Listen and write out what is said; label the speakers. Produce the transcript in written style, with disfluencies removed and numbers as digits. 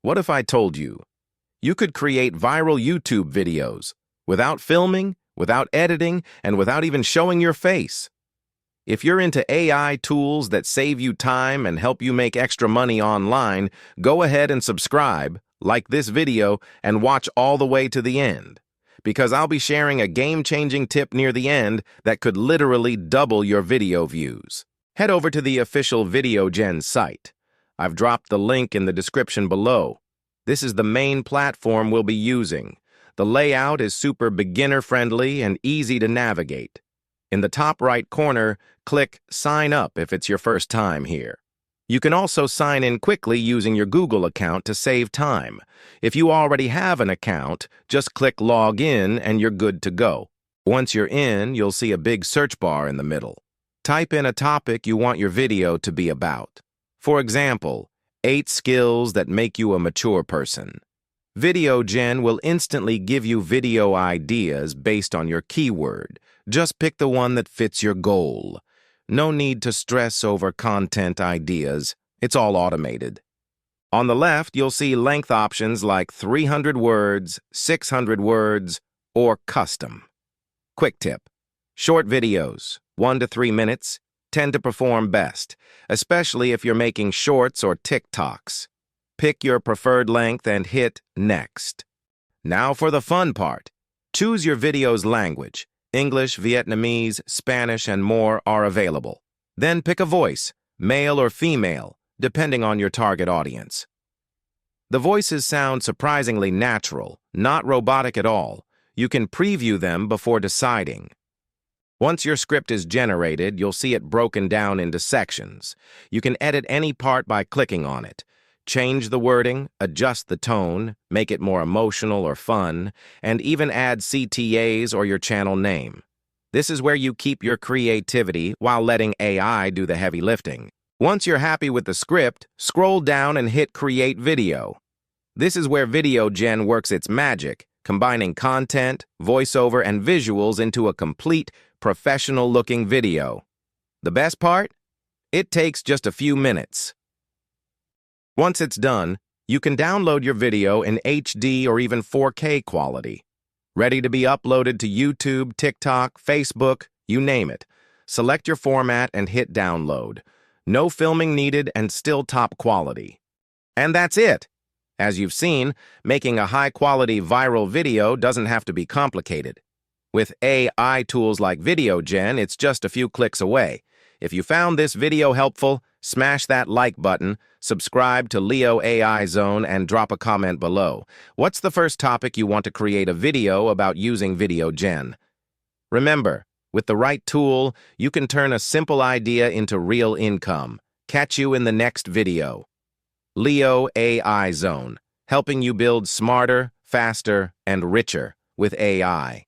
Speaker 1: What if I told you you could create viral YouTube videos without filming, without editing, and without even showing your face? If you're into AI tools that save you time and help you make extra money online, go ahead and subscribe, like this video, and watch all the way to the end, because I'll be sharing a game-changing tip near the end that could literally double your video views. Head over to the official VideoGen site. I've dropped the link in the description below. This is the main platform we'll be using. The layout is super beginner-friendly and easy to navigate. In the top right corner, click Sign Up if it's your first time here. You can also sign in quickly using your Google account to save time. If you already have an account, just click Log In and you're good to go. Once you're in, you'll see a big search bar in the middle. Type in a topic you want your video to be about. For example, 8 skills that make you a mature person. VideoGen will instantly give you video ideas based on your keyword. Just pick the one that fits your goal. No need to stress over content ideas. It's all automated. On the left, you'll see length options like 300 words, 600 words, or custom. Quick tip: short videos, 1 to 3 minutes, tend to perform best, especially if you're making shorts or TikToks. Pick your preferred length and hit Next. Now for the fun part. Choose your video's language. English, Vietnamese, Spanish, and more are available. Then pick a voice, male or female, depending on your target audience. The voices sound surprisingly natural, not robotic at all. You can preview them before deciding. Once your script is generated, you'll see it broken down into sections. You can edit any part by clicking on it. Change the wording, adjust the tone, make it more emotional or fun, and even add CTAs or your channel name. This is where you keep your creativity while letting AI do the heavy lifting. Once you're happy with the script, scroll down and hit Create Video. This is where VideoGen works its magic, combining content, voiceover, and visuals into a complete, professional-looking video. The best part? It takes just a few minutes. Once it's done, you can download your video in HD or even 4K quality. Ready to be uploaded to YouTube, TikTok, Facebook, you name it. Select your format and hit download. No filming needed and still top quality. And that's it. As you've seen, making a high-quality viral video doesn't have to be complicated. With AI tools like VideoGen, it's just a few clicks away. If you found this video helpful, smash that like button, subscribe to Leo AI Zone, and drop a comment below. What's the first topic you want to create a video about using VideoGen? Remember, with the right tool, you can turn a simple idea into real income. Catch you in the next video. Leo AI Zone, helping you build smarter, faster, and richer with AI.